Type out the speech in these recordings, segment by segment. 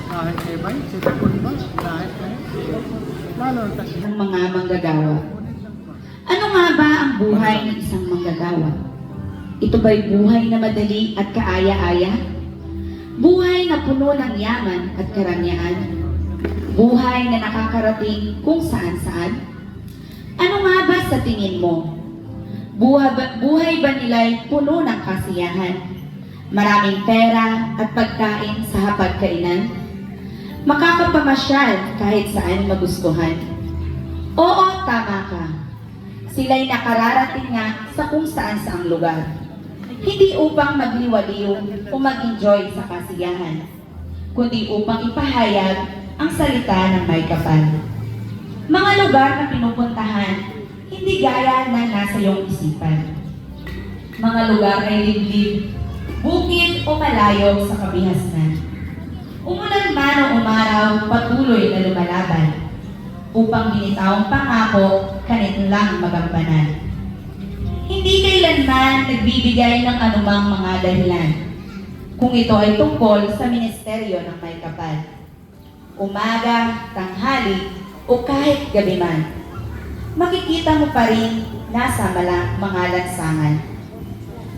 Kahit iba'y, sipon ba? Kahit kayo. Lalo na ng mga manggagawa. Ano nga ba ang buhay ng isang manggagawa? Ito ba'y buhay na madali at kaaya-aya? Buhay na puno ng yaman at karangyaan? Buhay na nakakarating kung saan-saan? Ano nga ba sa tingin mo? Buhay ba nila'y puno ng kasiyahan? Maraming pera at pagkain sa hapagkainan? Makakapamasyal kahit saan magustuhan? Oo, tama ka. Sila'y nakararating nga sa kung saan-saang lugar. Hindi upang magliwaliw o mag-enjoy sa kasiyahan, kundi upang ipahayag ang salita ng may kapal. Mga lugar na pinupuntahan, hindi gaya na nasa iyong isipan. Mga lugar ay liblib, bukid o malayo sa kabihasnan. Umulan man o umaraw, patuloy na lumalaban, upang binitawang pangako, kanit lang magampanan. Hindi kailanman nagbibigay ng anumang mga dahilan, kung ito ay tungkol sa ministeryo ng may kapal. Umaga, tanghali, o kahit gabi man, makikita mo pa rin nasa mga lansangan.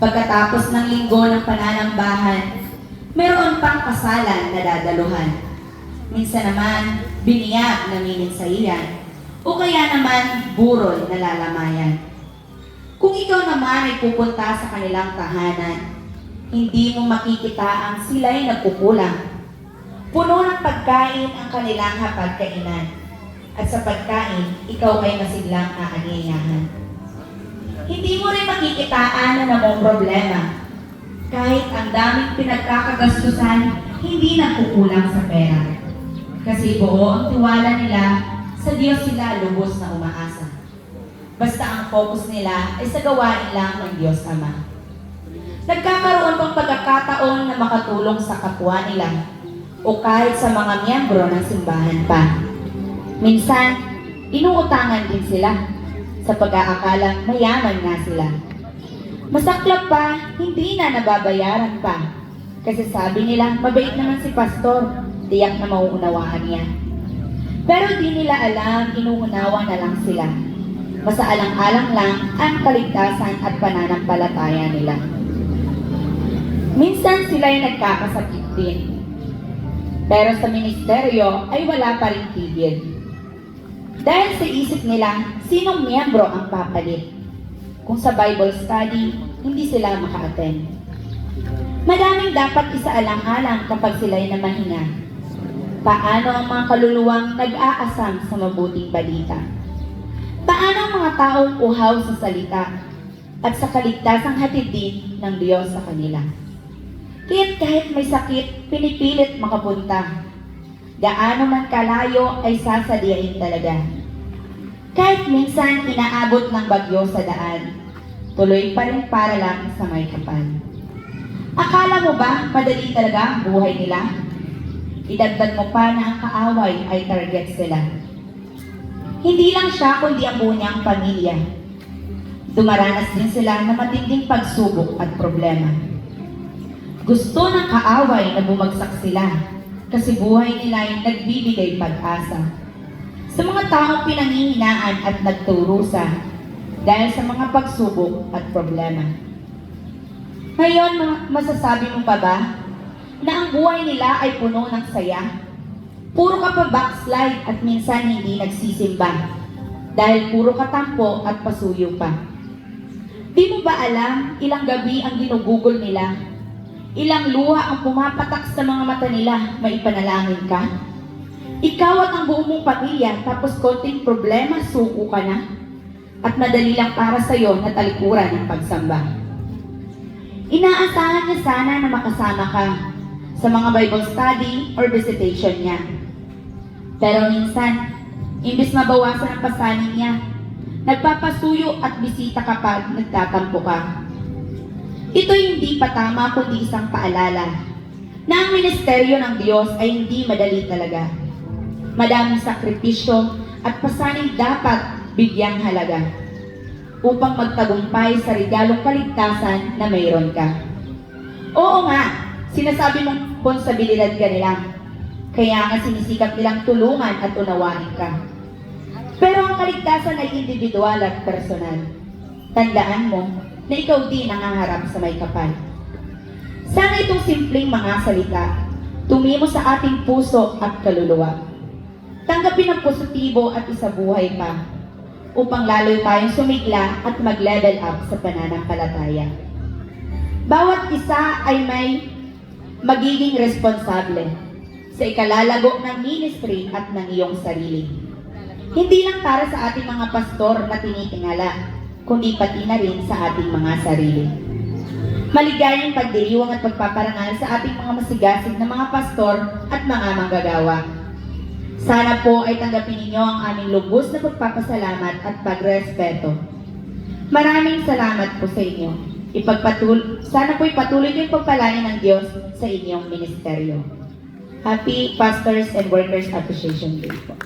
Pagkatapos ng linggo ng pananambahan, mayroon pang kasalan na dadaluhan. Minsan naman, biniyag na miminsahiyan, o kaya naman burol na lalamayan. Kung ikaw naman ay pupunta sa kanilang tahanan, hindi mo makikita ang sila'y nagkukulang. Puno ng pagkain ang kanilang hapagkainan, at sa pagkain, ikaw ay masiglang aanyayahan. Hindi mo rin makikitaan na namong problema. Kahit ang daming pinagkakagastusan, hindi nagkukulang sa pera. Kasi buo ang tiwala nila, sa Diyos sila lubos na umaasa. Basta ang focus nila ay sa gawain lang ng Diyos Ama. Nagkakaroon pang pagkakataon na makatulong sa kapwa nila o kahit sa mga miyembro ng simbahan pa. Minsan, inuutangan din sila sa pag-aakalang mayaman nga sila. Masaklap pa, hindi na nababayaran pa. Kasi sabi nila, mabait naman si pastor, tiyak na mauunawaan niya. Pero di nila alam, inuunawa na lang sila. Masaalang-alang lang ang kaligtasan at pananampalataya nila. Minsan sila'y nagkakasakit din. Pero sa ministeryo ay wala pa rin tigil. Dahil sa isip nila, sinong miyembro ang papalit? Kung sa Bible study, hindi sila maka-attend. Madaming dapat isaalang-alang kapag sila'y namahinga. Paano ang mga kaluluwang nag-aasam sa mabuting balita? Paano ang mga taong uhaw sa salita at sa kaligtasang hatid din ng Diyos sa kanila? Kaya't kahit may sakit, pinipilit makapunta. Gaano man kalayo ay sasadyain talaga. Kahit minsan inaabot ng bagyo sa daan, tuloy pa rin para lang sa may kapal. Akala mo ba madali talaga ang buhay nila? Idagdag mo pa na ang kaaway ay target sila. Hindi lang siya kundi ang buong niyang pamilya. Dumaranas din sila ng matinding pagsubok at problema. Gusto ng kaaway na bumagsak sila kasi buhay nila ay nagbibigay pag-asa sa mga taong pinanghihinaan at nagturusa dahil sa mga pagsubok at problema. Ngayon, masasabi mo pa ba na ang buhay nila ay puno ng saya? Puro ka pa backslide at minsan hindi nagsisimba dahil puro katampo at pasuyo pa. Di mo ba alam ilang gabi ang ginugugol nila? Ilang luha ang pumapatak sa mga mata nila, maipanalangin ka? Ikaw at ang buong mong pamilya tapos konting problema, suko ka na? At madali lang para sa iyo na talikuran ng pagsamba. Inaasahan niya sana na makasama ka sa mga Bible study or visitation niya. Pero minsan, imbis mabawasan ang pasanin niya, nagpapasuyo at bisita kapag nagtatampo ka. Ito'y hindi pa tama kundi isang paalala na ang ministeryo ng Diyos ay hindi madali talaga. Madaming sakripisyo at pasaning dapat bigyang halaga upang magtagumpay sa regalong kaligtasan na mayroon ka. Oo nga, Sinasabi mong responsabilidad ka nila. Kaya nga sinisikap nilang tulungan at unawain ka. Pero ang kaligtasan ay individual at personal. Tandaan mo na ikaw din ang haharap sa may kapal. Sana itong simpleng mga salita tumimo sa ating puso at kaluluwa. Tanggapin ang positibo at isabuhay pa upang lalo tayong sumigla at mag-level up sa pananampalataya. Bawat isa ay may magiging responsable sa ikalalago ng ministry at ng iyong sarili. Hindi lang para sa ating mga pastor na tinitingala, kundi pati na rin sa ating mga sarili. Maligayang pagdiriwang at pagpaparangal sa ating mga masigasig na mga pastor at mga manggagawa. Sana po ay tanggapin ninyo ang aming lubos na pagpapasalamat at pagrespeto. Maraming salamat po sa inyo. Sana po'y patuloy niyong pagpalain ng Diyos sa inyong ministeryo. Happy Pastors and Workers Appreciation Day po.